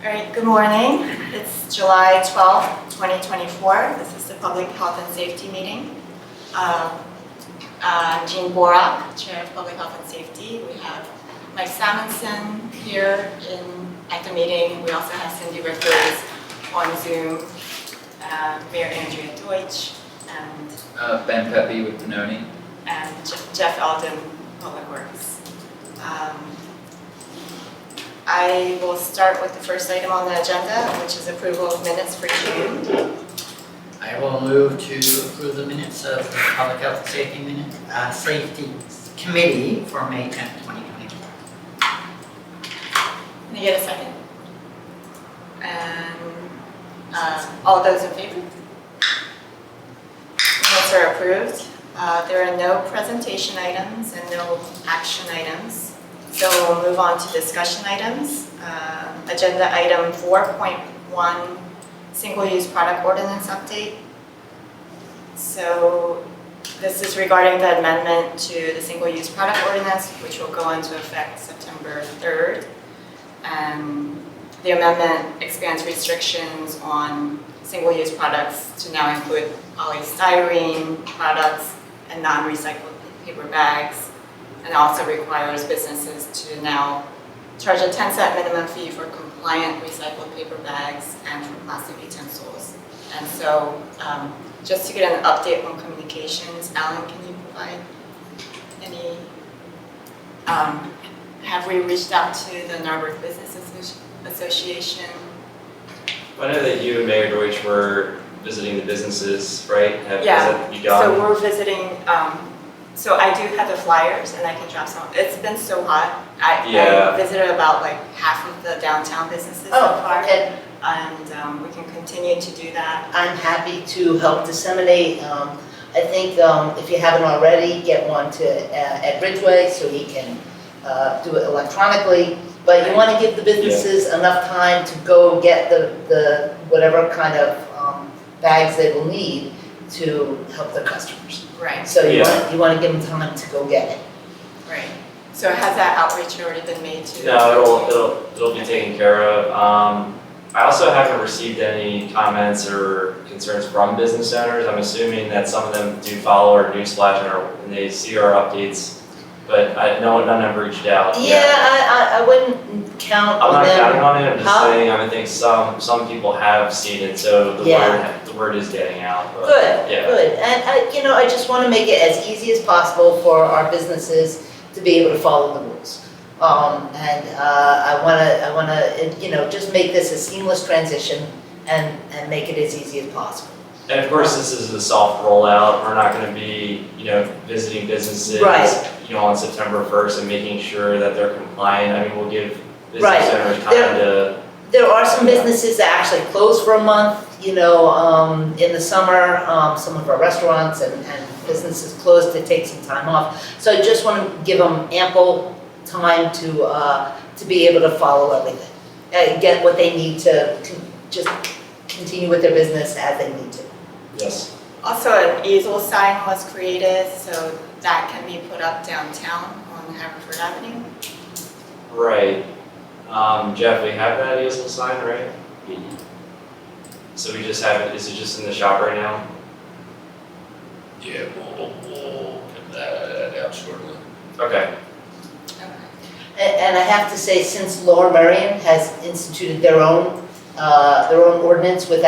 All right, good morning. It's July 12th, 2024. This is the Public Health and Safety meeting. I'm Jean Borak, Chair of Public Health and Safety. We have Mike Samuelson here at the meeting. We also have Cindy Rickers on Zoom, Mayor Andrea Deutsch, and Ben Pepe with Benoni. and Jeff Eldon, Public Works. I will start with the first item on the agenda, which is approval of minutes for June. I will move to approve the minutes of the Public Health and Safety Committee for May 10th, 2024. Can I get a second? And all those in favor? Minutes are approved. There are no presentation items and no action items. So we'll move on to discussion items. Agenda item 4.1, single-use product ordinance update. So this is regarding the amendment to the single-use product ordinance, which will go into effect September 3rd. And the amendment expands restrictions on single-use products to now include polystyrene products and non-recycled paper bags, and also requires businesses to now charge a 10-cent minimum fee for compliant recycled paper bags and for plastic utensils. And so, just to get an update on communications, Alan, can you provide any, have we reached out to the Narberth Business Association? I know that you and Mayor Deutsch were visiting the businesses, right? Yeah, Has that begun? so we're visiting, so I do have the flyers and I can drop some. It's been so hot. I visited about like half of the downtown businesses so far. Okay. And we can continue to do that. I'm happy to help disseminate. I think if you haven't already, get one to Ed Ridgway so he can do it electronically. But you want to give the businesses enough time to go get the whatever kind of bags they will need to help their customers. Right, So you want to give them time to go get it. right. So has that outreach already been made to? No, it'll be taken care of. I also haven't received any comments or concerns from business owners. I'm assuming that some of them do follow our newsflash and they see our updates, but none have reached out. Yeah, I wouldn't count I'm on not them. counting on it, I'm just Huh? saying, I think some people have seen it, so the word is getting out. But Good, yeah. good. And I just want to make it as easy as possible for our businesses to be able to follow the rules. I want to, just make this a seamless transition and make it as easy as possible. And of course, this is a soft rollout. We're not going to be, visiting businesses, Right. On September 1st and making sure that they're compliant. I mean, we'll give business Right. owners time to. There are some businesses that actually close for a month, in the summer, some of our restaurants and businesses close to take some time off. So I just want to give them ample time to be able to follow everything, get what they need to just continue with their business as they need to. Yes. Also, an easel sign was created, so that can be put up downtown on Haverford Avenue. Right. Jeff, we have that easel sign, right? So we just have it. Is it just in the shop right now? Yeah, we'll get that out shortly. Okay. And I have to say, since Lower Merion has instituted their own ordinance with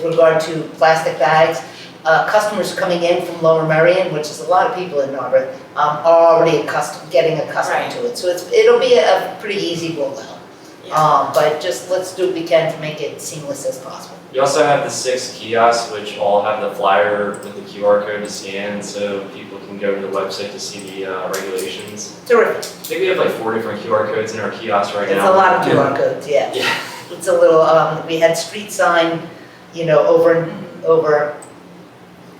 regard to plastic bags, customers coming in from Lower Merion, which is a lot of people in Narberth, are already getting accustomed to it. So it'll be a pretty easy rollout. Yeah. But just let's do what we can to make it seamless as possible. You also have the 6 kiosks, which all have the flyer with the QR code to scan, so people can go to the website to see the regulations. Terrific. I think we have like 4 different QR codes in our kiosks right It's now. a lot of QR codes, yeah. Yeah. It's a little, we had street sign, over,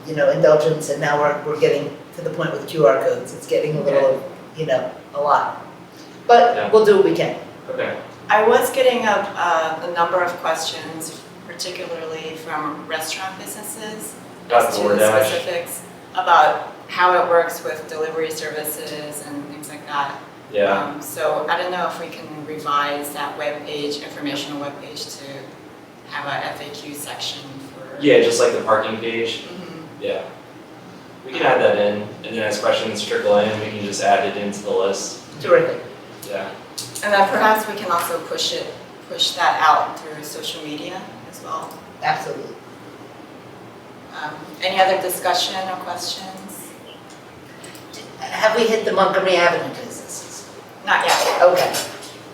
indulgence, and now we're getting to the point with QR codes. It's getting a little, a lot. But we'll do what we can. Okay. I was getting a number of questions, particularly from restaurant businesses, as to the DoorDash. specifics about how it works with delivery services and things like that. Yeah, So I don't know if we can revise that webpage, informational webpage, to have a FAQ section for. yeah, just like the parking page, Mhm. yeah. We can add that in, and then as questions trickle in, we can just add it into the list, Terrific. yeah. And then perhaps we can also push that out through social media as well. Absolutely. Any other discussion or questions? Have we hit the Montgomery Avenue businesses? Not yet.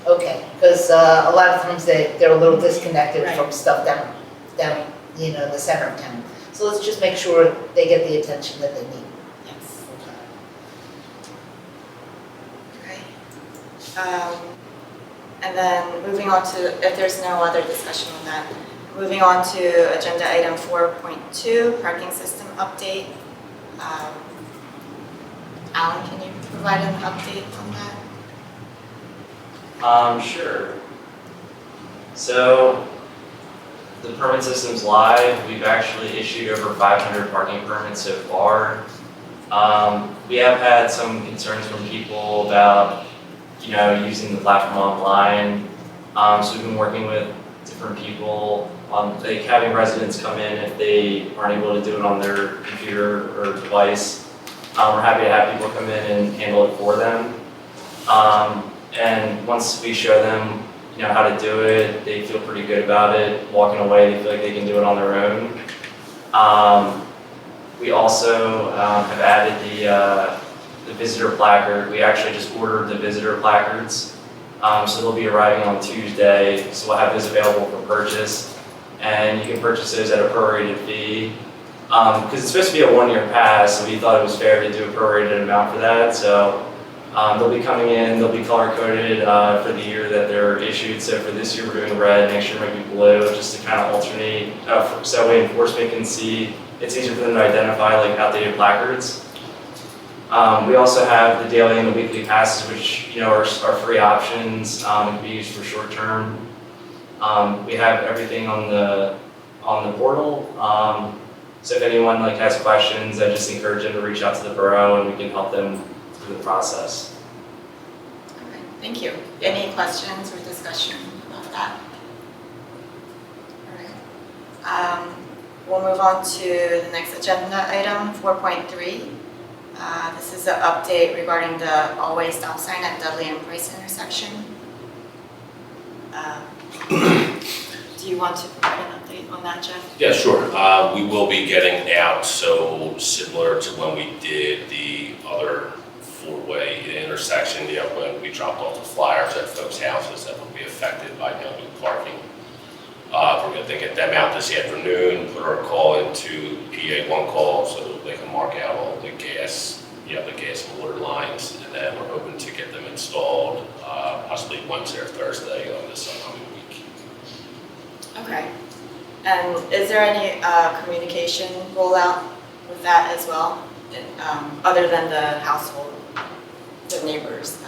Okay, because a lot of times they're a little disconnected from Right. stuff down, the center of town. So let's just make sure they get the attention that they need. Yes. Okay. Okay. And then moving on to, if there's no other discussion on that, moving on to agenda item 4.2, parking system update. Alan, can you provide an update on that? Sure. So, the permit system's live. We've actually issued over 500 parking permits so far. We have had some concerns from people about, using the platform online. So we've been working with different people on, like, having residents come in if they aren't able to do it on their computer or device. We're happy to have people come in and handle it for them. And once we show them, how to do it, they feel pretty good about it. Walking away, they feel like they can do it on their own. We also have added the visitor placard. We actually just ordered the visitor placards. So they'll be arriving on Tuesday. So we'll have those available for purchase. And you can purchase those at a prorated fee. Because it's supposed to be a one-year pass, so we thought it was fair to do a prorated amount for that. So they'll be coming in, they'll be color-coded for the year that they're issued. So for this year, we're doing red, next year might be blue, just to kind of alternate, so that way enforcement can see, it's easier for them to identify like outdated placards. We also have the daily and the weekly passes, which are free options, and can be used for short term. We have everything on the portal. So if anyone has questions, I just encourage them to reach out to the borough and we can help them through the process. Okay, thank you. Any questions or discussion about that? All right. We'll move on to the next agenda item, 4.3. This is an update regarding the all-way stop sign at Dudley and Price intersection. Do you want to provide an update on that, Jeff? Yeah, sure. We will be getting out, so similar to when we did the other four-way intersection, when we dropped off the flyers at folks' houses that would be affected by no new parking. We're going to get them out this afternoon, put our call into PA1 call so they can mark out all the gas, the gas and water lines, and then we're hoping to get them installed possibly Wednesday or Thursday on this upcoming week. Okay. And is there any communication rollout with that as well, other than the household, the neighbors?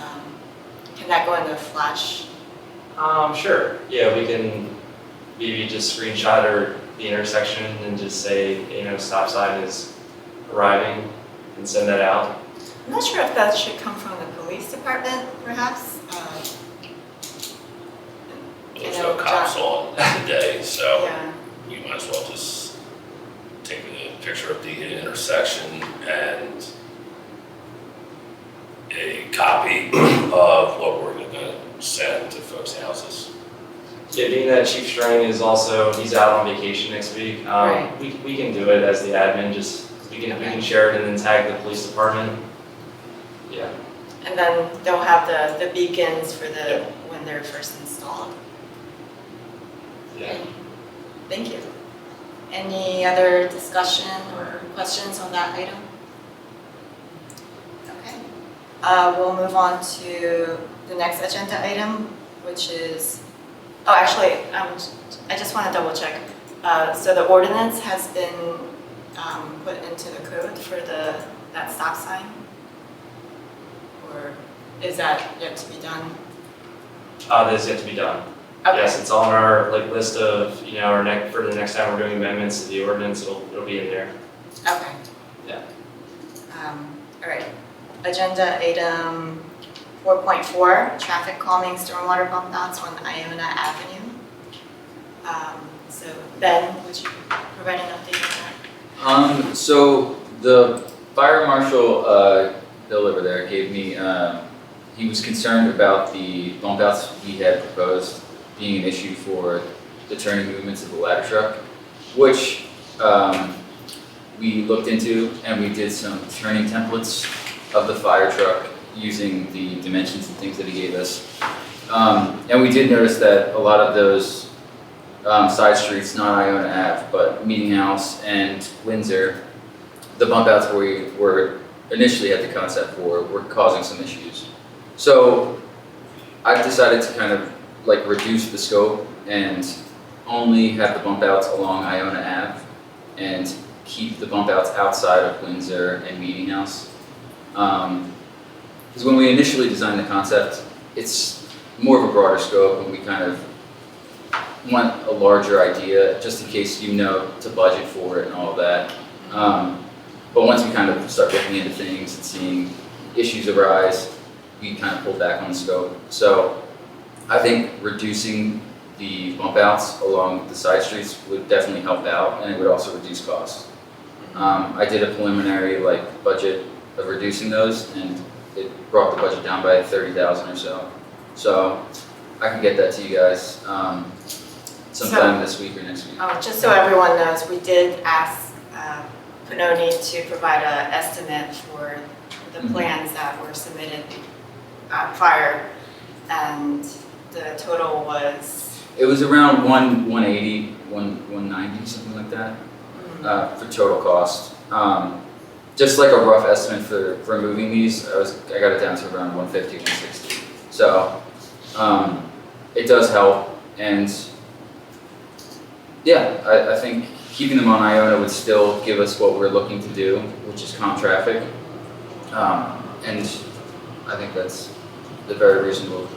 Can that go into flash? Sure. Yeah, we can maybe just screenshot or the intersection and just say, stop sign is arriving and send that out. I'm not sure if that should come from the police department, perhaps. There's no cops on today, so Yeah. we might as well just take a picture of the intersection and a copy of what we're going to send to folks' houses. Yeah, being that Chief Strang is also, he's out on vacation next week. Right. We can do it as the admin, we can share it and then tag the police department. Yeah. And then they'll have the beacons for Yep. when they're first installed. Yeah. Thank you. Any other discussion or questions on that item? Okay. We'll move on to the next agenda item, which is, I just want to double check. So the ordinance has been put into the code for that stop sign? Or is that yet to be done? That is yet to be done. Okay. Yes, it's on our list of, for the next time we're doing amendments to the ordinance, it'll be in there. Okay. Yeah. All right. Agenda item 4.4, traffic calming stormwater bump outs on Iona Avenue. So Ben, would you provide an update on that? So the fire marshal, Bill over there gave me, he was concerned about the bump outs he had proposed being an issue for the turning movements of the ladder truck, which we looked into, and we did some turning templates of the fire truck using the dimensions and things that he gave us. And we did notice that a lot of those side streets, not Iona Ave, but Meeting House and Windsor, the bump outs we were initially had the concept for were causing some issues. So I've decided to kind of like reduce the scope and only have the bump outs along Iona Ave and keep the bump outs outside of Windsor and Meeting House. Because when we initially designed the concept, it's more of a broader scope and we kind of want a larger idea just in case you know to budget for it and all of that. But once we kind of start looking into things and seeing issues arise, we kind of pulled back on the scope. So I think reducing the bump outs along the side streets would definitely help out, and it would also reduce costs. I did a preliminary budget of reducing those, and it brought the budget down by 30,000 or so. So I can get that to you guys sometime this week or next week. Just so everyone knows, we did ask Pannoni to provide an estimate for the plans that were submitted prior, and the total was? It was around 180, 190, something like that, for total cost. Just like a rough estimate for removing these, I got it down to around 150, 160. So it does help, and yeah, I think keeping them on Iona would still give us what we're looking to do, which is calm traffic. And I think that's the very reasonable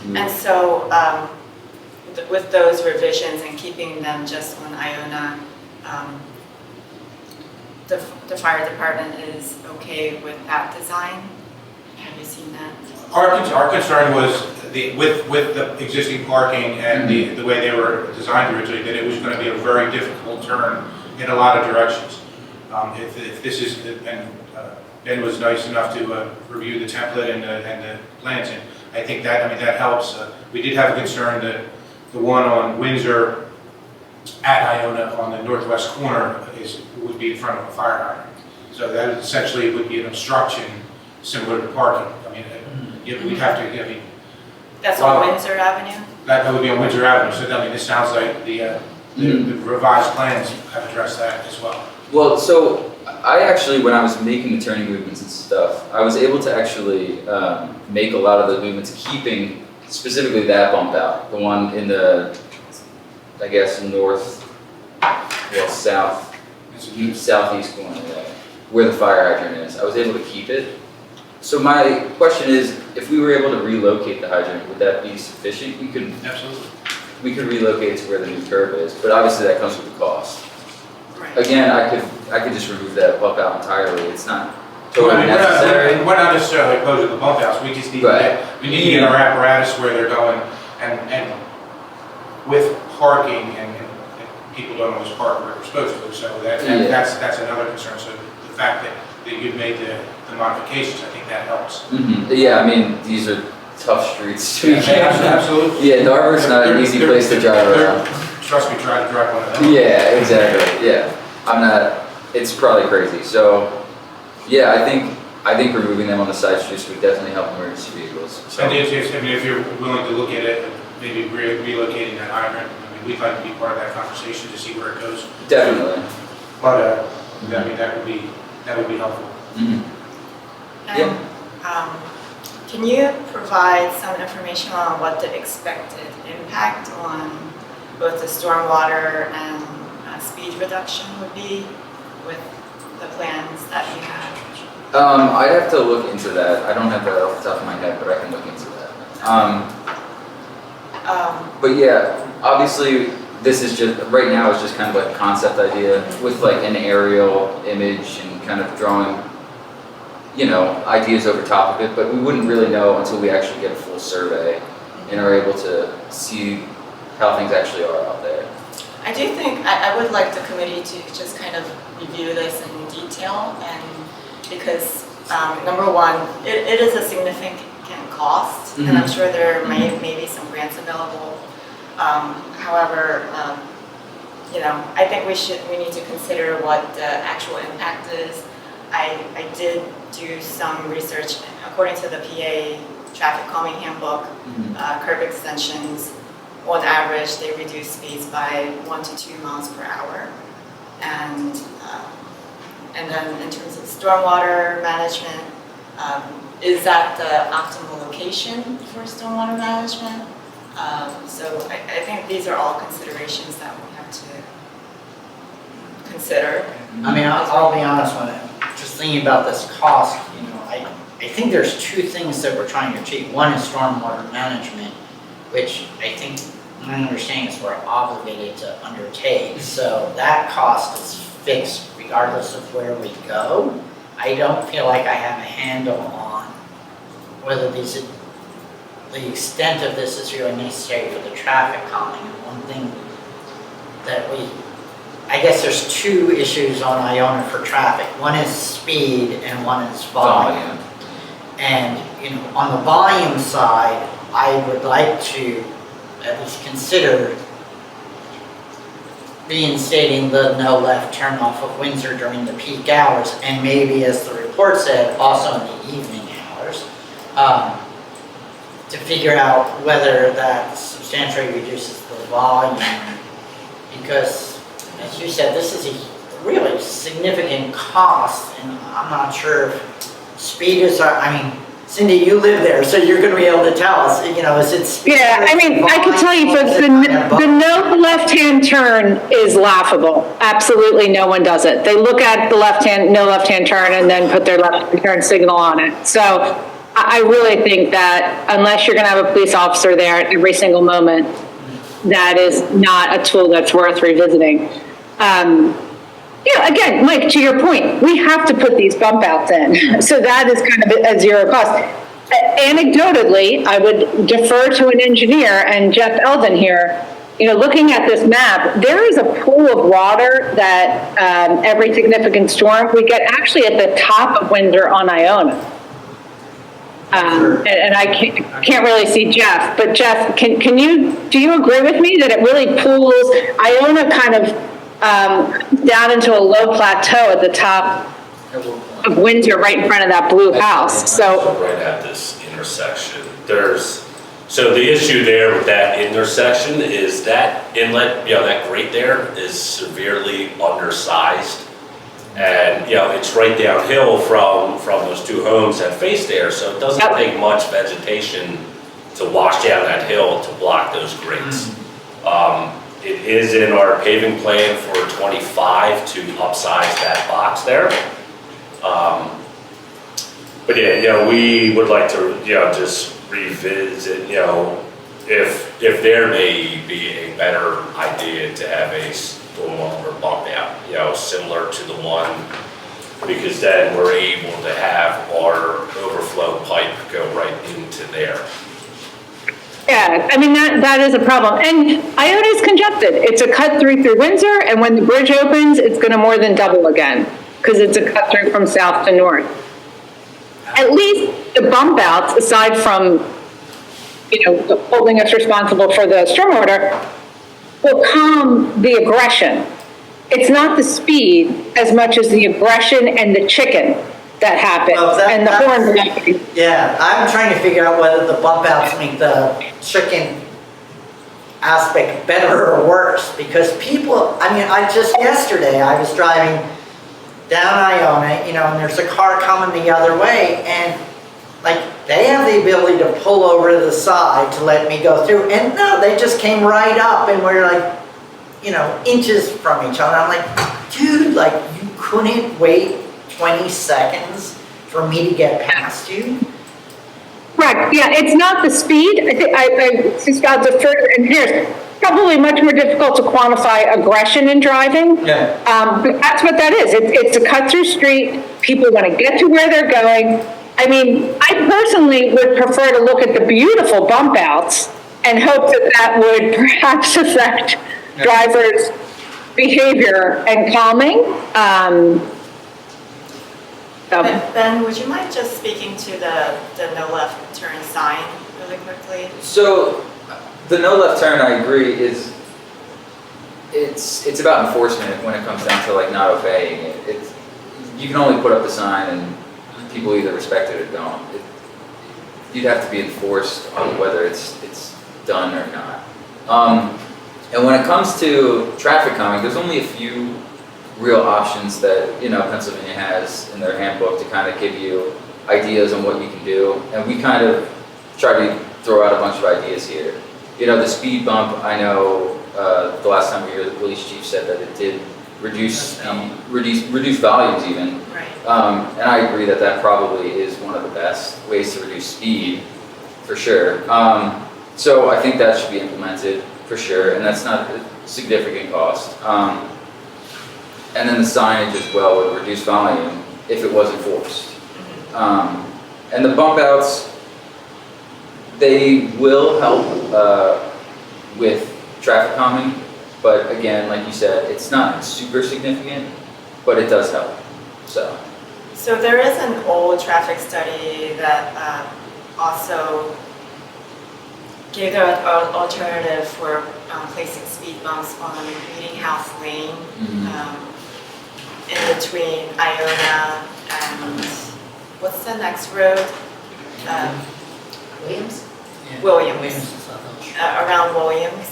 move. And so with those revisions and keeping them just on Iona, the fire department is okay with that design? Have you seen that? Our concern was with the existing parking and the way they were designed originally, that it was going to be a very difficult turn in a lot of directions. If this is, and Ben was nice enough to review the template and the plans, and I think that helps. We did have a concern that the one on Windsor at Iona on the northwest corner would be in front of a fire hydrant. So that essentially would be an obstruction similar to parking. We'd have to, That's on Windsor Avenue? that would be on Windsor Avenue. So this sounds like the revised plans have addressed that as well. Well, so I actually, when I was making the turning movements and stuff, I was able to actually make a lot of the movements keeping specifically that bump out, the one in the, I guess, southeast corner there, where the fire hydrant is. I was able to keep it. So my question is, if we were able to relocate the hydrant, would that be sufficient? Absolutely. We could relocate it to where the new curb is, but obviously that comes with a cost. Right. Again, I could just remove that bump out entirely. It's not totally necessary. We're not necessarily opposed to the bump outs. We just need to get our apparatus where they're going, and with parking and people don't always park where they're supposed to. So that's another concern. So the fact that you've made the modifications, I think that helps. Yeah, I mean, these are tough streets. Absolutely. Yeah, Dartmouth's not an easy place to drive around. Trust me, try to drive one of them. Yeah, exactly. Yeah, it's probably crazy. So, yeah, I think removing them on the side streets would definitely help emergency vehicles. So. And if you're willing to look at it, maybe relocating that hydrant, we'd like to be part of that conversation to see where it goes. Definitely. But that would be helpful. And, can you provide some information on what the expected impact on both the stormwater and speed reduction would be with the plans that you have? I'd have to look into that. I don't have that off the top of my head, but I can look into that. But yeah, obviously this is just, right now it's just kind of like a concept idea with like an aerial image and kind of drawing, ideas over top of it, but we wouldn't really know until we actually get a full survey and are able to see how things actually are out there. I do think, I would like the committee to just kind of review this in detail, and because, number one, it is a significant cost, and I'm sure there may be some grants available. However, I think we need to consider what the actual impact is. I did do some research. According to the PA Traffic Calming Handbook, curb extensions, on average, they reduce speeds by 1 to 2 miles per hour. And then in terms of stormwater management, is that the optimal location for stormwater management? So I think these are all considerations that we have to consider. I mean, I'll be honest with it, just thinking about this cost, I think there's two things that we're trying to achieve. One is stormwater management, which I think my understanding is we're obligated to undertake. So that cost is fixed regardless of where we go. I don't feel like I have a handle on whether the extent of this is really necessary for the traffic calming. And one thing that I guess there's two issues on Iona for traffic. One is speed and one is volume. And, on the volume side, I would like to at least consider reinstating the no left turn off of Windsor during the peak hours, and maybe, as the report said, also in the evening hours, to figure out whether that substantially reduces the volume, because, as you said, this is a really significant cost, and I'm not sure if speed is, Cindy, you live there, so you're gonna be able to tell us, is it speed? Yeah, I can tell you, folks, the no left-hand turn is laughable. Absolutely no one does it. They look at the no left-hand turn and then put their left-hand turn signal on it. So I really think that unless you're gonna have a police officer there at every single moment, that is not a tool that's worth revisiting. Again, Mike, to your point, we have to put these bump outs in. So that is kind of a zero cost. Anecdotally, I would defer to an engineer, and Jeff Eldon here, looking at this map, there is a pool of water that every significant storm we get actually at the top of Windsor on Iona. And I can't really see Jeff, but Jeff, do you agree with me that it really pools Iona kind of down into a low plateau at the top of Windsor, right in front of that blue house? So right at this intersection, so the issue there with that intersection is that inlet, that grate there is severely undersized. And, it's right downhill from those two homes that face there, so it doesn't take much vegetation to wash down that hill to block those grates. It is in our paving plan for 25 to upsize that box there. But we would like to, just revisit, if there may be a better idea to have a stormwater bump out, similar to the one, because then we're able to have our overflow pipe go right into there. yeah, that is a problem. And Iona is congested. It's a cut through Windsor, and when the bridge opens, it's going to more than double again because it's a cut through from south to north. At least the bump outs, aside from, holding us responsible for the stormwater, will calm the aggression. It's not the speed as much as the aggression and the chicken that happens, and the horn blowing. Yeah, I'm trying to figure out whether the bump outs make the chicken aspect better or worse, because people, yesterday I was driving down Iona, and there's a car coming the other way, and they have the ability to pull over to the side to let me go through, and no, they just came right up, and we're inches from each other. I'm like, dude, you couldn't wait 20 seconds for me to get past you? Correct, yeah, it's not the speed, I think, I'll defer to engineers. Probably much more difficult to quantify aggression in driving. Yeah. But that's what that is, it's a cut-through street, people want to get to where they're going. I mean, I personally would prefer to look at the beautiful bump outs and hope that that would perhaps affect drivers' behavior and calming. So- Ben, would you mind just speaking to the no left turn sign really quickly? So, the no left turn, I agree, it's about enforcement when it comes down to like not obeying it. You can only put up the sign and people either respect it or don't. You'd have to be enforced on whether it's done or not. And when it comes to traffic calming, there's only a few real options that, Pennsylvania has in their handbook to kind of give you ideas on what you can do. And we kind of try to throw out a bunch of ideas here. The speed bump, I know the last time we were here, the police chief said that it did reduce volumes even. Right. And I agree that that probably is one of the best ways to reduce speed, for sure. So I think that should be implemented for sure, and that's not a significant cost. And then the signage as well would reduce volume if it was enforced. And the bump outs, they will help with traffic calming, but again, like you said, it's not super significant, but it does help. So there is an old traffic study that also gave the alternative for placing speed bumps on Meeting House Lane in between Iona and what's the next road? Williams? Williams. Around Williams.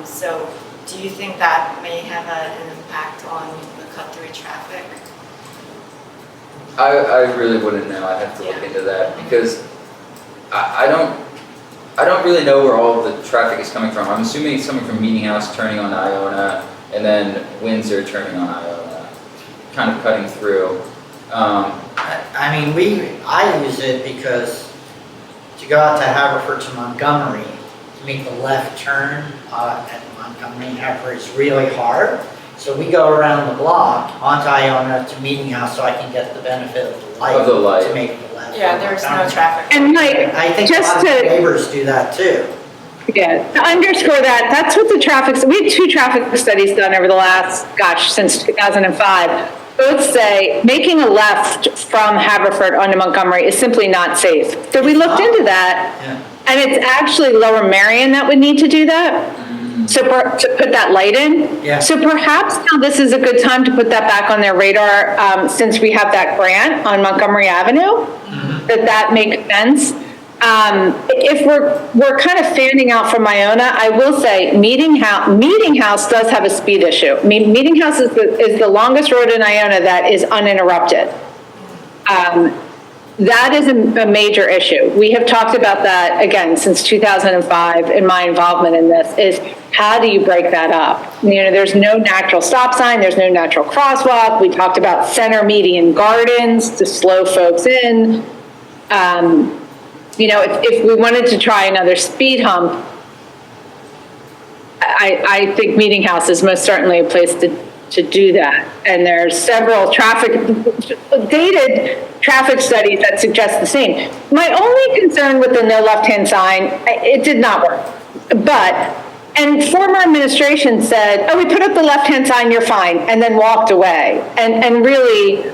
So do you think that may have an impact on the cut-through traffic? I really wouldn't know. I'd have to look into that because I don't really know where all the traffic is coming from. I'm assuming it's coming from Meeting House turning on Iona and then Windsor turning on Iona, kind of cutting through. I use it because to go out to Haverford to Montgomery, to make the left turn at Montgomery and Haverford is really hard. So we go around the block onto Iona to Meeting House so I can get the benefit of the light. To make the left. Yeah, there's no traffic. And Mike, I think a just lot of to, neighbors do that too. yeah, to underscore that, that's what the we had 2 traffic studies done over the last, since 2005. Both say making a left from Haverford onto Montgomery is simply not safe. So we looked into that, and it's actually Lower Marion that would need to do that. So to put that light in. Yeah. So perhaps now this is a good time to put that back on their radar, since we have that grant on Montgomery Avenue, that makes sense. If we're kind of fanning out from Iona, I will say Meeting House does have a speed issue. Meeting House is the longest road in Iona that is uninterrupted. That is a major issue. We have talked about that again since 2005 in my involvement in this, is how do you break that up? There's no natural stop sign, there's no natural crosswalk. We talked about center median gardens to slow folks in. If we wanted to try another speed hump, I think Meeting House is most certainly a place to do that. And there's several dated traffic studies that suggest the same. My only concern with the no left-hand sign, it did not work. And former administration said, oh, we put up the left-hand sign, you're fine, and then walked away. And really,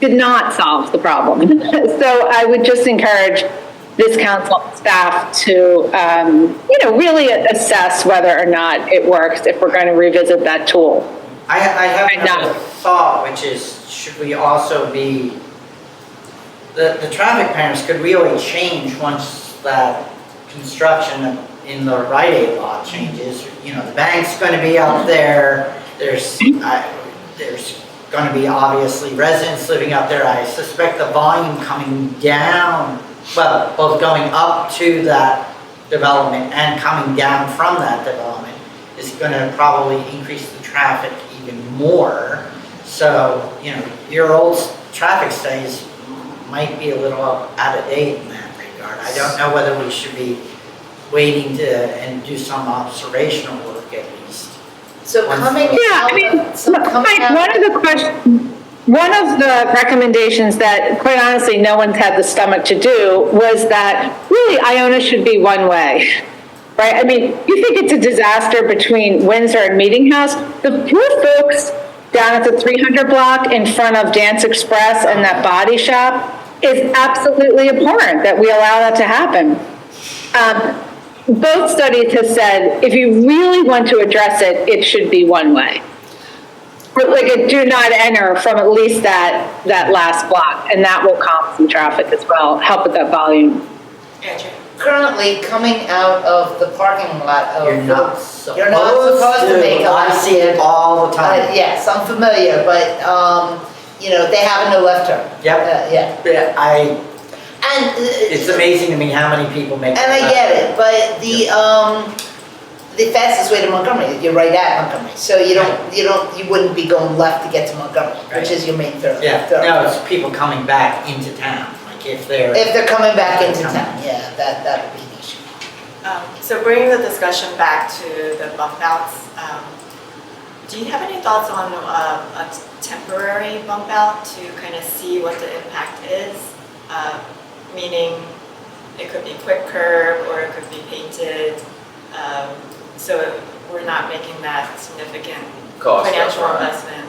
did not solve the problem. So I would just encourage this council and staff to, really assess whether or not it works if we're going to revisit that tool. I have another thought, which is, should we also be, the traffic patterns could really change once that construction in the Rite Aid lot changes. The bank's going to be out there, there's going to be obviously residents living up there. I suspect the volume coming down, well, both going up to that development and coming down from that development is going to probably increase the traffic even more. So, your old traffic studies might be a little out of date in that regard. I don't know whether we should be waiting and do some observational work at least. So coming Yeah, I mean, out, so coming Mike, out. one of the recommendations that, quite honestly, no one's had the stomach to do was that really Iona should be one way, right? I mean, you think it's a disaster between Windsor and Meeting House? The poor folks down at the 300 block in front of Dance Express and that body shop is absolutely abhorrent that we allow that to happen. Both studies have said if you really want to address it, it should be one way. But like a do not enter from at least that last block, and that will calm some traffic as well, help with that volume. Andrew? Currently, coming out of the parking lot of. You're not You're not supposed to make a I left. see it all the time. Yes, I'm familiar, but, they have a no left turn. Yep. Yeah, Yeah, and. it's amazing to me how many people make. And I get it, but the fastest way to Montgomery, you're right at Montgomery, so you wouldn't be going left to get to Montgomery, which is your main thoroughfare. Yeah, no, it's people coming back into town, like if they're. If they're coming back into town, yeah, that would be an issue. So bringing the discussion back to the bump outs, do you have any thoughts on a temporary bump out to kind of see what the impact is? Meaning it could be quick curb or it could be painted, so we're not making that significant Cost financial upfront. investment.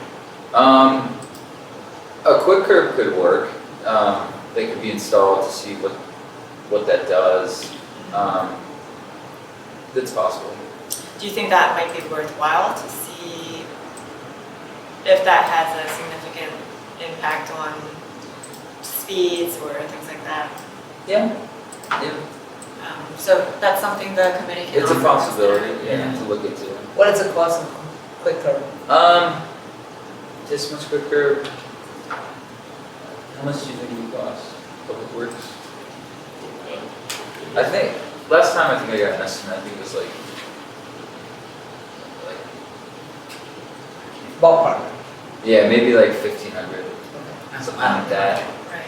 A quick curb could work. They could be installed to see what that does. It's possible. Do you think that might be worthwhile to see if that has a significant impact on speeds or things like that? Yeah. So that's something the committee can. It's a offer. possibility, yeah, to look into. What is the cost of quick curb? This much quicker. How much do you think it would cost? Public Works? I think, last time I think I got an estimate, I think it was like Ballpark. yeah, maybe like 1,500, That's something like that. Right.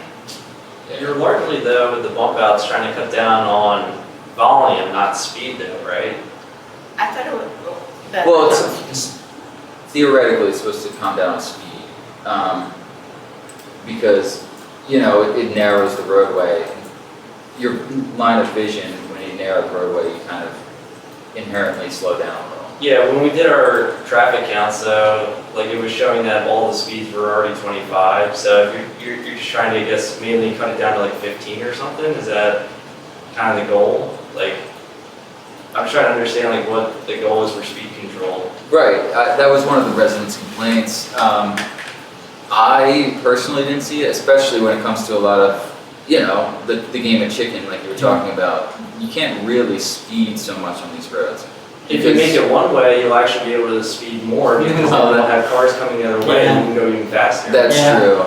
Yeah. You're largely though with the bump outs trying to cut down on volume, not speed though, right? I thought it would. That, Well, it's theoretically it's supposed to calm down speed, because, it narrows the roadway. Your line of vision, when you narrow the roadway, you kind of inherently slow down a little. Yeah, when we did our traffic counts though, like it was showing that all the speeds were already 25. So if you're just trying to, I guess, mainly cut it down to like 15 or something, is that kind of the goal? Like, I'm trying to understand like what the goal is for speed control. Right, that was one of the residents' complaints. I personally didn't see it, especially when it comes to a lot of, the game of chicken like you were talking about. You can't really speed so much on these roads. If you make it one way, you'll actually be able to speed more because then they'll have cars coming the other way and you can go even faster. That's Yeah. true,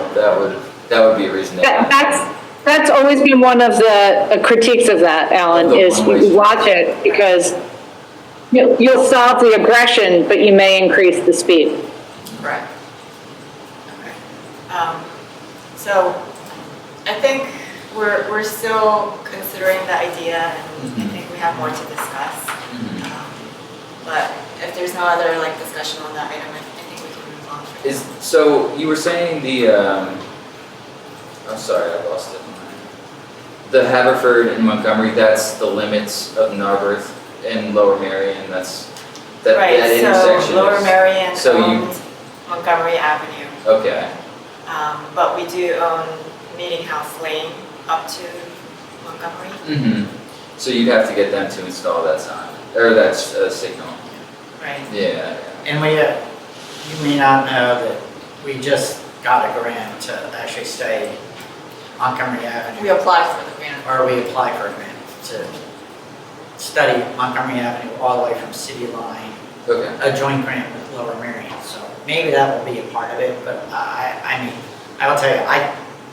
that would be a reason to. That's always been one of the critiques of that, Alan, The is one-way you watch it because you'll solve the aggression, but you may increase the speed. Right. Okay. So I think we're still considering the idea, and I think we have more to discuss. But if there's no other discussion on that item, I think we can move on. So you were saying I'm sorry, I lost it. The Haverford and Montgomery, that's the limits of Narberth and Lower Marion, that intersection So Lower is- Marion so you- owns Montgomery Avenue, Okay, but we do own Meeting House Lane up to Montgomery. so you'd have to get them to install that sign, or that signal, Right. yeah. And you may not know that we just got a grant to actually study Montgomery Avenue. We applied for the grant. Or we applied for a grant to study Montgomery Avenue all the way from City Line, Okay, a joint grant with Lower Marion. So maybe that will be a part of it, but I will tell you,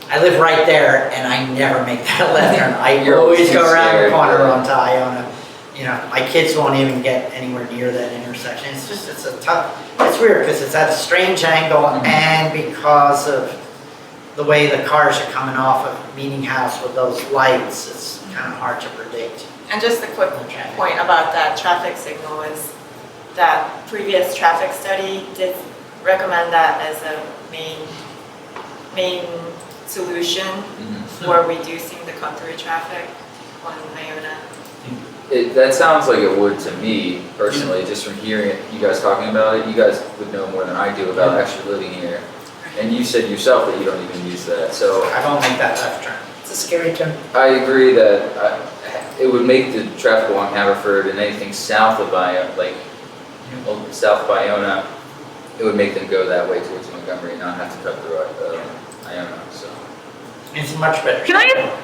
I live right there and I never make that left turn. I You're always too go around scared, the corner yeah. onto Iona. My kids won't even get anywhere near that intersection. It's a tough, it's weird because it's at a strange angle and because of the way the cars are coming off of Meeting House with those lights, it's kind of hard to predict. And just a quick point about that traffic signal is that previous traffic study did recommend that as a main solution for reducing the cut-through traffic on Iona. That sounds like it would to me personally, just from hearing you guys talking about it. You guys would know more than I do about actually living here. And you said yourself that you don't even use that, so. I don't make that left turn. It's a scary term. I agree that it would make the traffic along Haverford and anything south of Iona, south of Iona, it would make them go that way towards Montgomery and not have to cut through Iona, so. It's much better. Can I,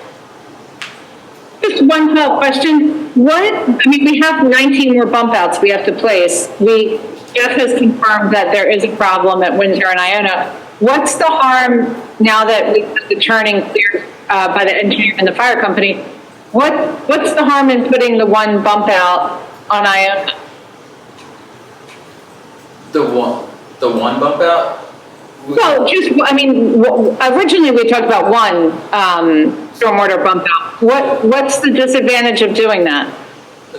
just one follow-up question. We have 19 more bump outs we have to place. Jeff has confirmed that there is a problem at Windsor and Iona. What's the harm now that we have the turning cleared by the engineer and the fire company? What's the harm in putting the one bump out on Iona? The one bump out? Well, originally we talked about one stormwater bump out. What's the disadvantage of doing that?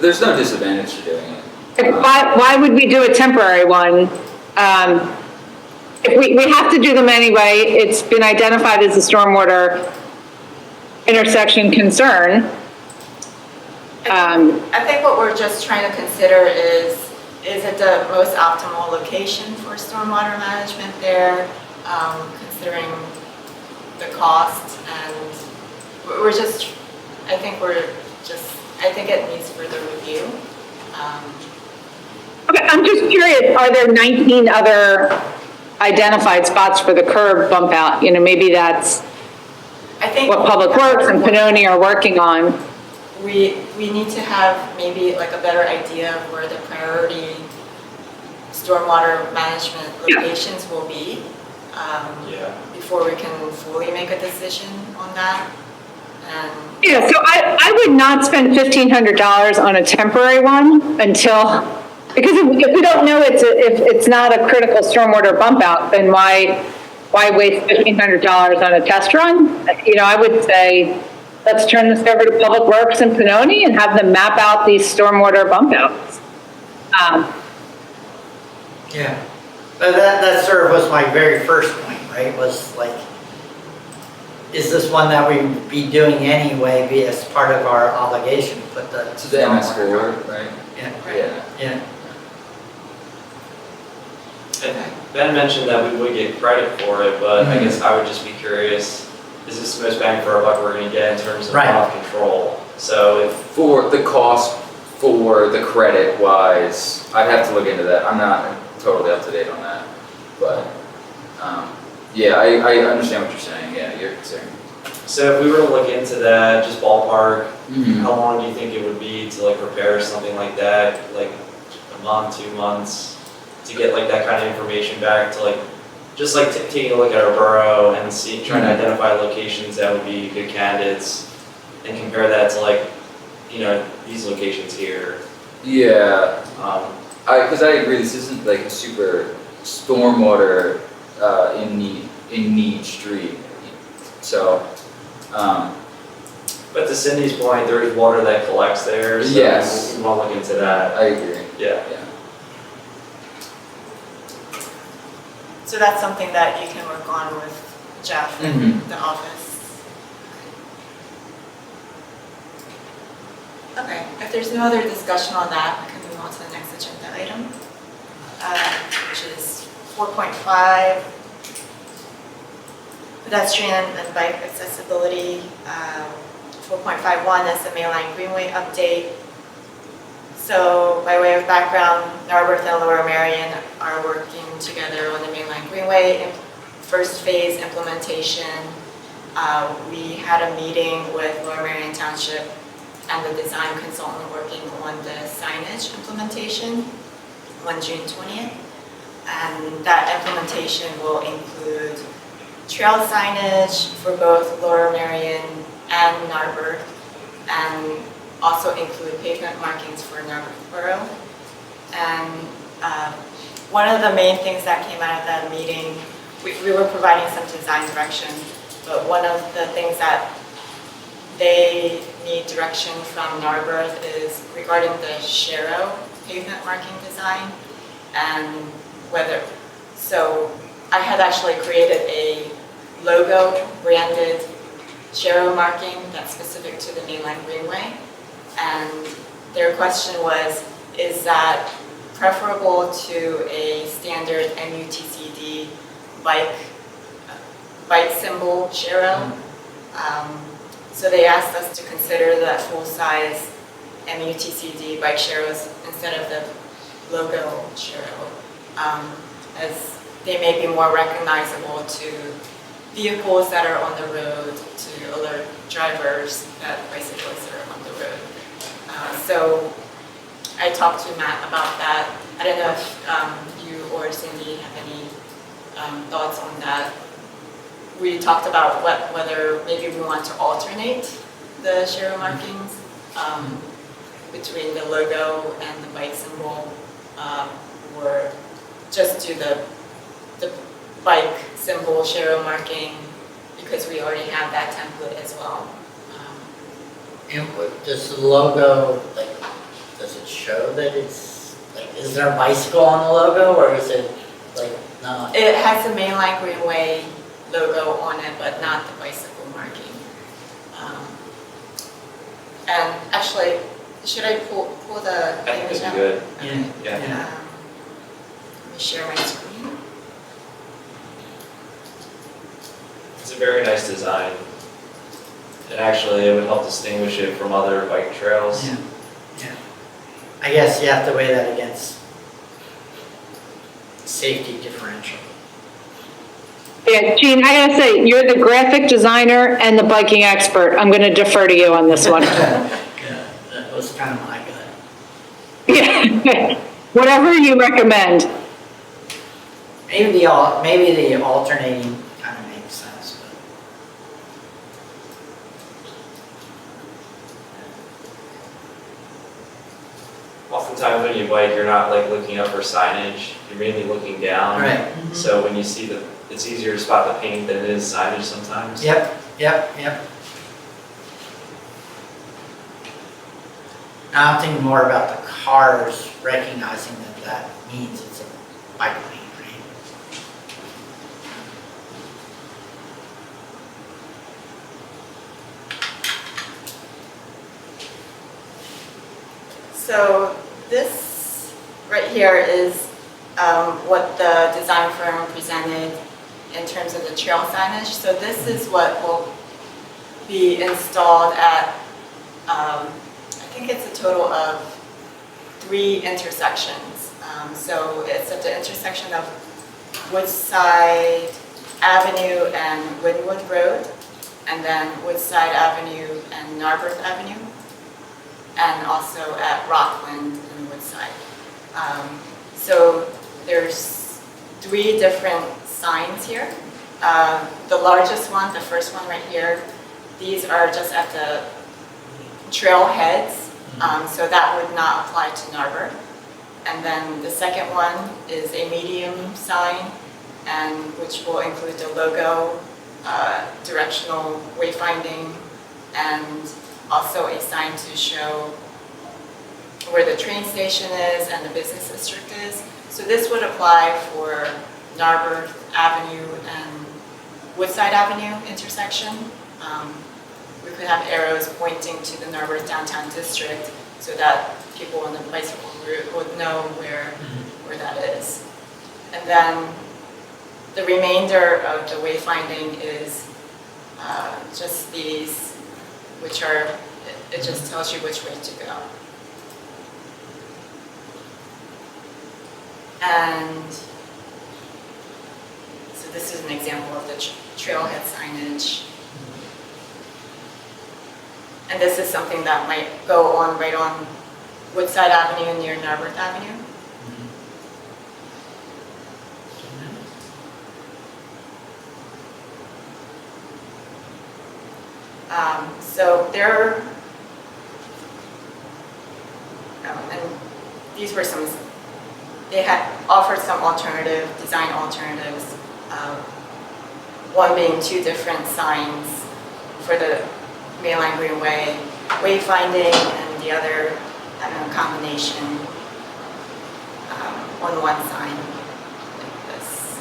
There's no disadvantage to doing it. Why would we do a temporary one? If we have to do them anyway, it's been identified as a stormwater intersection concern. I think what we're just trying to consider is it the most optimal location for stormwater management there, considering the cost, and I think it needs further review. Okay, I'm just curious, are there 19 other identified spots for the curb bump out? Maybe that's I think what Public Works and Pannoni are working on. We need to have maybe like a better idea of where the priority stormwater management locations will be before we can fully make a decision on that. Yeah, so I would not spend $1,500 on a temporary one because if we don't know if it's not a critical stormwater bump out, then why waste $1,500 on a test run? I would say, let's turn this over to Public Works and Pannoni and have them map out these stormwater bump outs. Yeah, that sort of was my very first point, right? Was like, is this one that we'd be doing anyway, be as part of our obligation to put the To the MS4, right? Yeah. And Ben mentioned that we would get credit for it, but I guess I would just be curious, is this the most bang for our buck we're gonna get in terms of Right. control? So if, For the cost for the credit wise, I'd have to look into that. I'm not totally up to date on that, but I understand what you're saying. Yeah, you're concerned. so if we were to look into that, just ballpark, how long do you think it would be to repair something like that? Like a month, 2 months, to get that kind of information back to taking a look at our borough and trying to identify locations that would be good candidates and compare that to these locations here. Yeah, because I agree. This isn't like a super stormwater in need street. So, But to Cindy's point, there is water that collects there, so Yes. we want to look into that. I agree. Yeah. So that's something that you can work on with Jeff in the office. Okay, if there's no other discussion on that, we can move on to the next agenda item, which is 4.5, pedestrian and bike accessibility. 4.51 is the Mainline Greenway update. So by way of background, Narberth and Lower Merion are working together on the Mainline Greenway first phase implementation. We had a meeting with Lower Merion Township and the design consultant working on the signage implementation on June 20th. And that implementation will include trail signage for both Lower Merion and Narberth, and also include pavement markings for Narberth Borough. And one of the main things that came out of that meeting, we were providing some design direction, but one of the things that they need direction from Narberth is regarding the Sharrow pavement marking design and whether, so I had actually created a logo branded Sharrow marking that's specific to the mainline greenway. And their question was, is that preferable to a standard MUTCD bike symbol Sharrow? So they asked us to consider that full-size MUTCD bike Sharrows instead of the logo Sharrow, as they may be more recognizable to vehicles that are on the road, to alert drivers that bicyclists are on the road. So I talked to Matt about that. I don't know if you or Cindy have any thoughts on that. We talked about whether maybe we want to alternate the Sharrow markings between the logo and the bike symbol, or just do the bike symbol Sharrow marking because we already have that template as well. And does the logo, like, does it show that it's, like, is there a bicycle on the logo, or is it, like, not? It has the mainline greenway logo on it, but not the bicycle marking. And actually, should I pull the I think image it'd out? be good. Yeah. Let me share my screen. It's a very nice design. And actually, it would help distinguish it from other bike trails. Yeah. I guess you have to weigh that against safety differential. Yeah, Jean, I gotta say, you're the graphic designer and the biking expert. I'm gonna defer to you on this one. Yeah, that was kind of my gut. Yeah, whatever you recommend. Maybe the alternating kind of makes sense, but. Oftentimes when you bike, you're not like looking up for signage, you're mainly looking down. Right. So when you see it's easier to spot the paint than it is signage sometimes. Yep. Now I'm thinking more about the cars recognizing that means it's a bike lane, right? So this right here is what the design firm presented in terms of the trail signage. So this is what will be installed at, I think it's a total of 3 intersections. So it's at the intersection of Woodside Avenue and Wynwood Road, and then Woodside Avenue and Narberth Avenue, and also at Rockland and Woodside. So there's 3 different signs here. The largest one, the first one right here, these are just at the trail heads, so that would not apply to Narberth. And then the second one is a medium sign, and which will include the logo, directional wayfinding, and also a sign to show where the train station is and the business district is. So this would apply for Narberth Avenue and Woodside Avenue intersection. We could have arrows pointing to the Narberth downtown district so that people on the bicycle route would know where that is. And then the remainder of the wayfinding is just these, which are, it just tells you which way to go. And so this is an example of the trailhead signage. And this is something that might go on right on Woodside Avenue near Narberth Avenue. So there, and these were some, they had offered some alternative, design alternatives. one being 2 different signs for the Mainline Greenway wayfinding, and the other having a combination on one sign like this.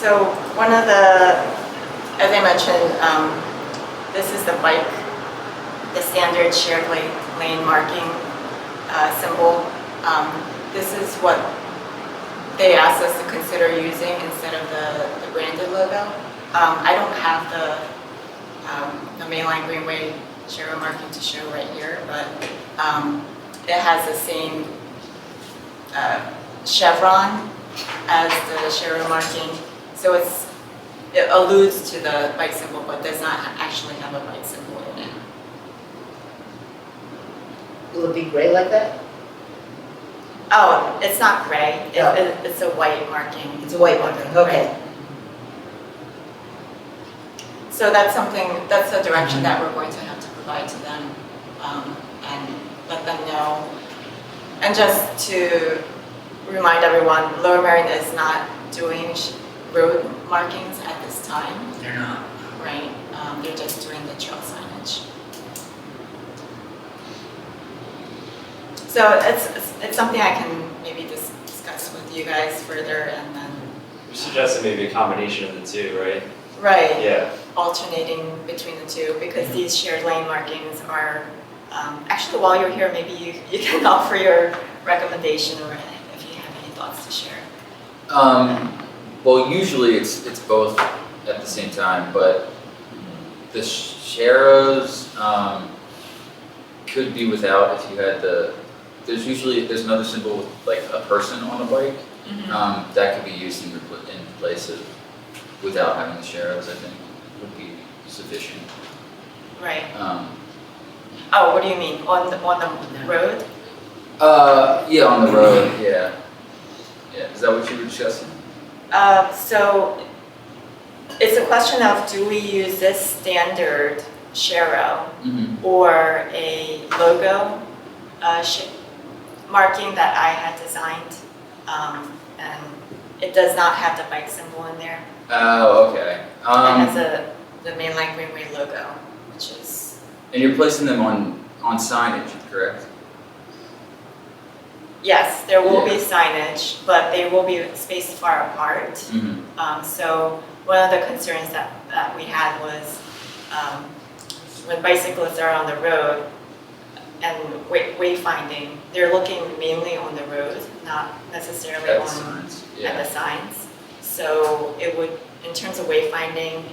So one of the, as I mentioned, this is the bike, the standard shared lane marking symbol. This is what they asked us to consider using instead of the branded logo. I don't have the Mainline Greenway Share marking to show right here, but it has the same chevron as the Share marking. So it alludes to the bike symbol, but does not actually have a bike symbol in it. Will it be gray like that? Oh, it's not gray. Oh. It's a white marking. It's a white marking, okay. So that's a direction that we're going to have to provide to them, and let them know. And just to remind everyone, Lower Merion is not doing road markings at this time, They're not. right? They're just doing the trail signage. So it's something I can maybe discuss with you guys further, and then, We suggested maybe a combination of the two, right? right, Yeah. alternating between the two, because these shared lane markings are, actually, while you're here, maybe you can offer your recommendation, or if you have any thoughts to share. Well, usually it's both at the same time, but the Sharrows could be without if you had there's another symbol with like a person on a bike. That could be used in place of, without having the Sharrows, I think, would be sufficient. Right. Oh, what do you mean? On the road? Yeah, on the road, yeah. Yeah, is that what you were discussing? So it's a question of, do we use this standard Sharrow or a logo marking that I had designed, and it does not have the bike symbol in there. Oh, okay. It has the Mainline Greenway logo, which is, And you're placing them on signage, correct? yes, there will be signage, but they will be spaced far apart. So one of the concerns that we had was when bicyclists are on the road and wayfinding, they're looking mainly on the road, not necessarily At the on signs, at yeah. the signs. So it would, in terms of wayfinding,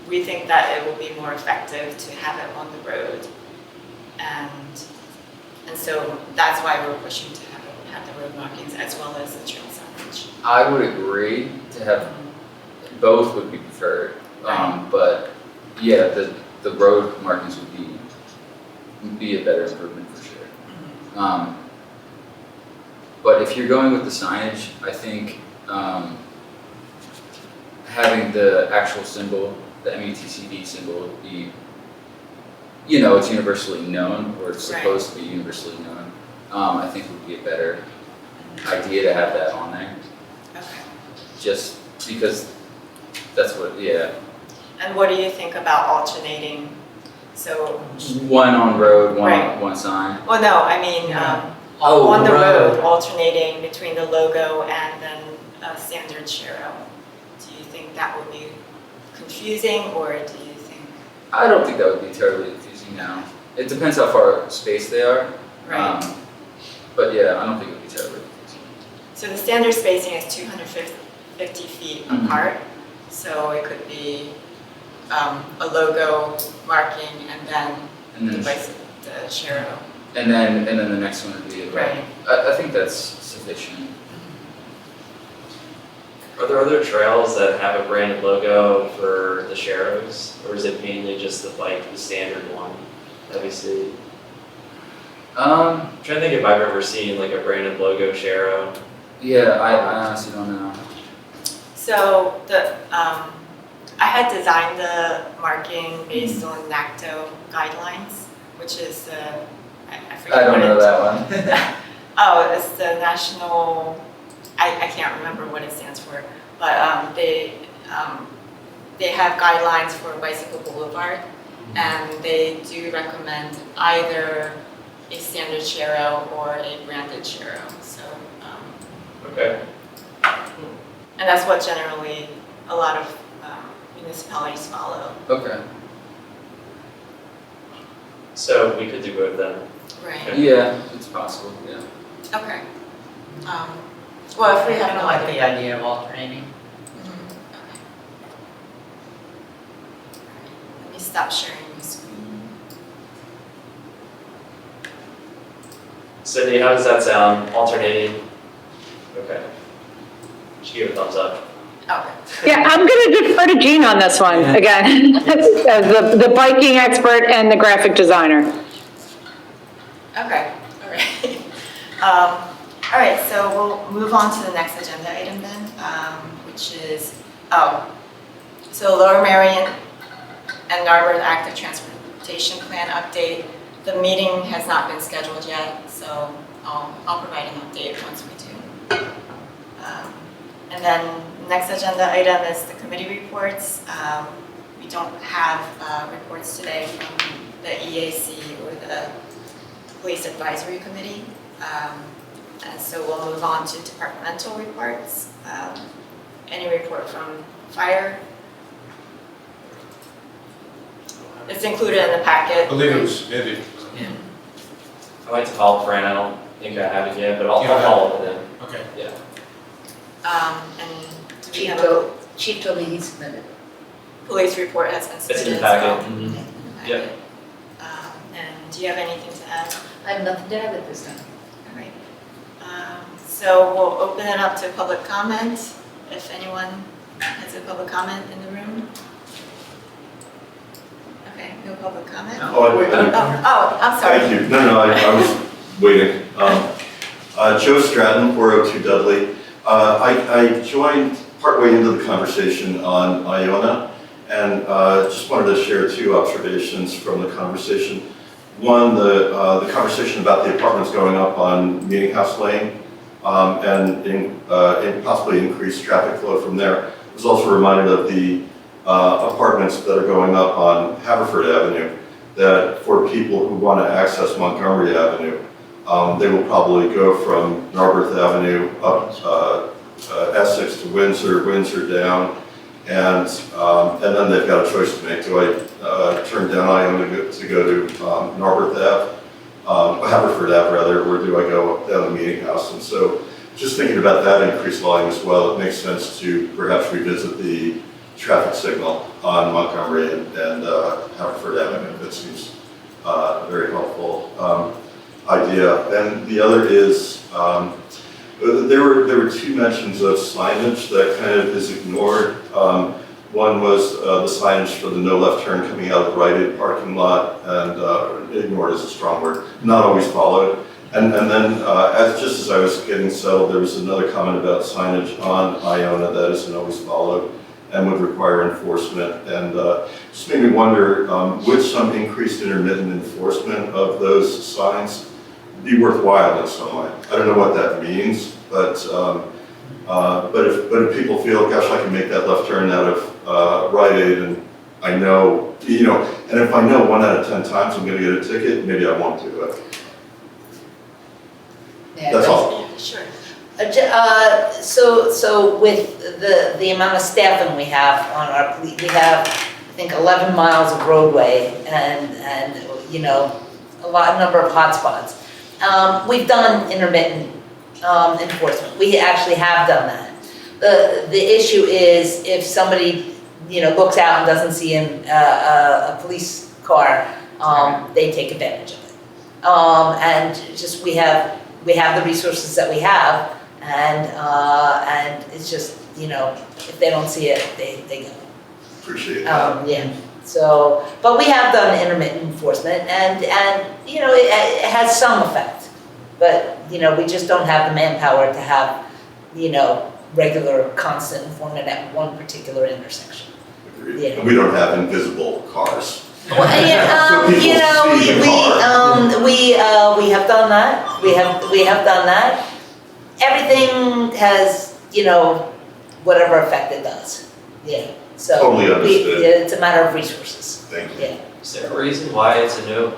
we think that it will be more effective to have it on the road. And so that's why we're pushing to have the road markings as well as the trail signage. I would agree to have, both would be preferred. Right. But yeah, the road markings would be a better improvement for sure. But if you're going with the signage, I think having the actual symbol, the METCD symbol, would be, it's universally known, or it's supposed to be universally known. I think would be a better idea to have that on there, Okay. just because that's what, yeah. And what do you think about alternating? So, One on road, one Right. on one sign. well, no, I mean, Oh, on the road, alternating between the logo and then a standard Sharrow. Do you think that would be confusing, or do you think? I don't think that would be terribly confusing now. It depends how far spaced they are. Right. But yeah, I don't think it would be terribly confusing. So the standard spacing is 250 feet Mhm. apart. So it could be a logo marking and then And then, the Sharrow. and then the next one would be a road. Right. I think that's sufficient. Are there other trails that have a branded logo for the Sharrows, or is it mainly just the standard one that we see? I'm trying to think if I've ever seen like a branded logo Sharrow. Yeah, I honestly don't know. So I had designed the marking based on NACTO guidelines, which is I forget I don't what know it- that one. Oh, it's the national, I can't remember what it stands for, but they have guidelines for Bicycle Boulevard, and they do recommend either a standard Shero or a branded Shero, so, Okay. and that's what generally a lot of municipalities follow. Okay. So we could do both then. Right. Yeah, it's possible, yeah. Okay. Well, if we I have don't no like other. the idea of alternating. Okay. Let me stop sharing my screen. Cindy, how does that sound? Alternating? Okay. She gave a thumbs up. Okay. Yeah, I'm going to defer to Jean on this one again, as the biking expert and the graphic designer. Okay, all right. All right, so we'll move on to the next agenda item then, which is, so Lower Marion and Narberth Active Transportation Plan update. The meeting has not been scheduled yet, so I'll provide an update once we do. And then next agenda item is the committee reports. We don't have reports today from the EAC or the Police Advisory Committee. And so we'll move on to departmental reports. Any report from fire? It's included in the I packet. believe it was submitted. I'd like to follow up Fran. I don't think I have it yet, but I'll You don't have follow up with him. Okay. Yeah. And do we have a Chief told me he submitted. police report has been It's submitted in the as well? packet. Mhm. Okay, in the Yep. packet. And do you have anything to add? I have nothing to add at this time. All right. So we'll open it up to public comment, if anyone has a public comment in the room. Okay, no public comment? Oh, wait, I'm sorry. thank you. No, I was waiting. Joe Stratton, 402 Dudley. I joined partway into the conversation on Iona, and just wanted to share two observations from the conversation. One, the conversation about the apartments going up on Meeting House Lane, and possibly increased traffic flow from there. I was also reminded of the apartments that are going up on Haverford Avenue, that for people who want to access Montgomery Avenue, they will probably go from Narberth Avenue up Essex to Windsor, Windsor down, and then they've got a choice to make. Do I turn down Iona to go to Narberth Ave, Haverford Ave rather, or do I go up down the Meeting House? And so just thinking about that increased volume as well, it makes sense to perhaps revisit the traffic signal on Montgomery and Haverford Avenue. That seems a very helpful idea. And the other is, there were two mentions of signage that kind of is ignored. One was the signage for the no left turn coming out of the Rite Aid parking lot, and ignored is a strong word, not always followed. And then just as I was getting settled, there was another comment about signage on Iona that isn't always followed and would require enforcement. And just made me wonder, would some increased intermittent enforcement of those signs be worthwhile in some way? I don't know what that means, but if people feel, gosh, I can make that left turn out of Rite Aid, and I know, and if I know 1 out of 10 times I'm going to get a ticket, maybe I won't do it. Yeah, That's all. Yeah, sure. So with the amount of staffing we have on our police, we have, I think, 11 miles of roadway and a number of hotspots. We've done intermittent enforcement. We actually have done that. The issue is if somebody, looks out and doesn't see a police car, they take advantage of it. And just we have the resources that we have, and it's just, if they don't see it, they go. Appreciate that. Yeah, so, but we have done intermittent enforcement, and it has some effect. But, we just don't have the manpower to have, regular, constant enforcement at one particular intersection. Yeah. we don't have invisible cars. Well, So people you know, see the car. we have done that, we have done that. Everything has, you know, whatever effect it does, yeah, so. Totally understood. It's a matter of resources, Thank you. yeah. Is there a reason why it's a no,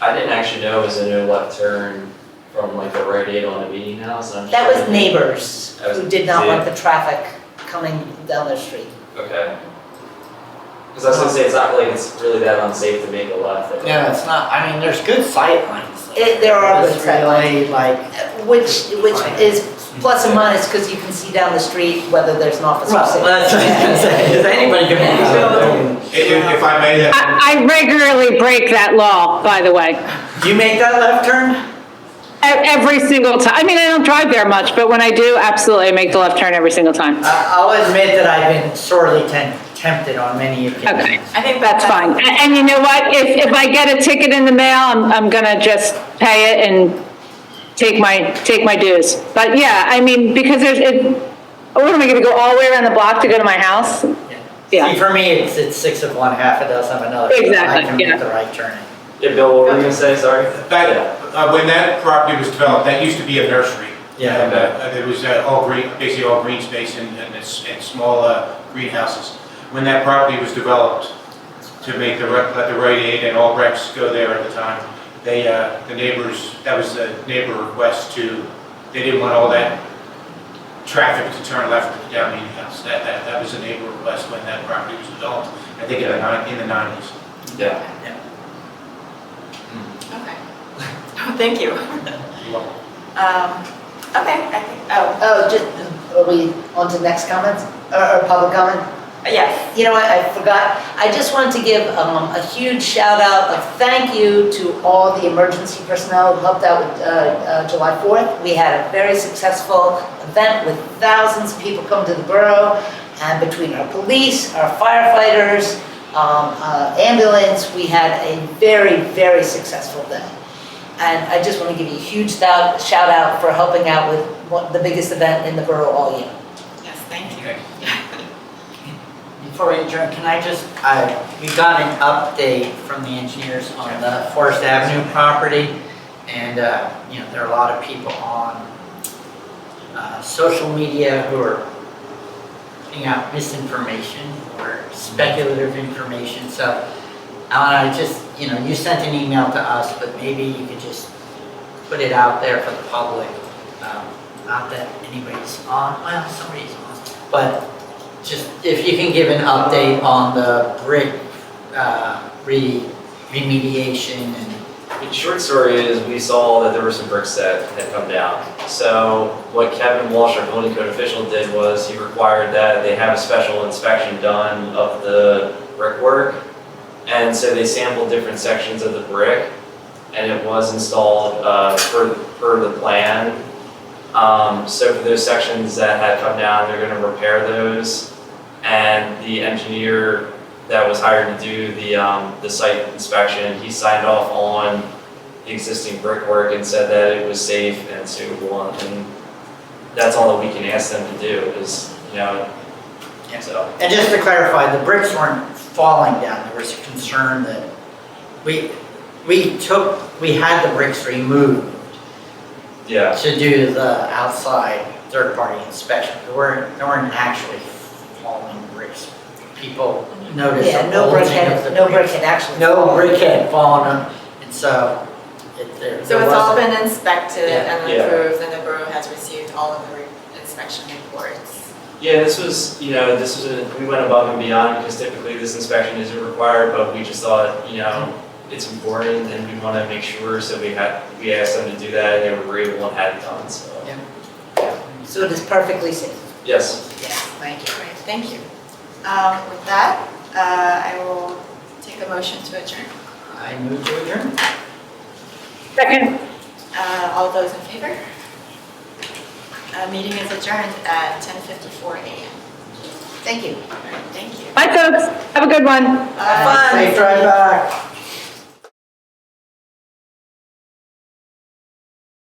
I didn't actually know it was a no left turn from like the Rite Aid on the Meeting House. I'm just That was trying to- neighbors That was- who did not want the traffic coming down their street. Okay. Because I was gonna say, it's not like it's really that unsafe to make a left. No, it's not, I mean, there's good sight lines. though. There are good It's sight really like, Which is plus and minus, because you can see down the street whether there's an officer well, sitting. that's what I was gonna say, is anybody gonna? If I may, I regularly break that law, by the way. Do you make that left turn? Every single time. I mean, I don't drive there much, but when I do, absolutely, I make the left turn every single time. I'll admit that I've been sorely tempted on many occasions. Okay, I think that's fine. And you know what? If I get a ticket in the mail, I'm gonna just pay it and take my dues. But yeah, I mean, because what am I gonna go all the way around the block to go to my house? See, Yeah, for me, it's 6 of one, half a dozen of another. so Exactly, I can yeah. make the right turn. Yeah, Bill, what were you gonna say, sorry? when that property was developed, that used to be a nursery. Yeah. And, there was all green, basically all green space and small greenhouses. When that property was developed to make let the Rite Aid and all Rex go there at the time, they, the neighbors, that was the neighbor request they didn't want all that traffic to turn left down Meeting House. That was a neighbor request when that property was developed, I think in the 90s. Yeah. Okay. Oh, thank you. You're welcome. Okay, I think, Are we on to next comments, or public comment? yes. You know what, I forgot, I just wanted to give a huge shout out of thank you to all the emergency personnel who helped out with July 4th. We had a very successful event with thousands of people come to the borough, and between our police, our firefighters, ambulance, we had a very, very successful day. And I just want to give you a huge shout out for helping out with the biggest event in the borough all year. Yes, thank you. Okay. Before we adjourn, can I just, we got an update from the engineers on the Forest Avenue property. And, you know, there are a lot of people on social media who are putting out misinformation or speculative information. So I just, you know, you sent an email to us, but maybe you could just put it out there for the public. Not that anybody's on, well, somebody's on, but just if you can give an update on the brick remediation and. The short story is we saw that there were some bricks that had come down. So what Kevin Walsh, our building code official, did was he required that they have a special inspection done of the brickwork. And so they sampled different sections of the brick, and it was installed per the plan. So for those sections that had come down, they're going to repair those. And the engineer that was hired to do the site inspection, he signed off on the existing brickwork and said that it was safe and suitable. And that's all that we can ask them to do is, you know, so. And just to clarify, the bricks weren't falling down. There was a concern that we had the bricks removed Yeah. to do the outside third-party inspection. There weren't actually falling bricks. People noticed Yeah, the no bulging brick of the had, no brick bricks. had actually. No fallen. brick had fallen, and so there So it's all wasn't- been inspected Yeah. and Yeah. approved, and the borough has received all of the inspection reports. Yeah, this was, we went above and beyond because typically this inspection isn't required, but we just thought, it's important and we want to make sure, so we asked them to do that and they were able and had it done, so. Yeah. So it is perfectly safe. Yes. Yes, thank you. Great, thank you. With that, I will take a motion to adjourn. I moved to adjourn. second. All those in favor? Meeting is adjourned at 10:54 a.m. Thank you. All right, thank you. Bye, folks. Have a good one. Bye. Safe drive back.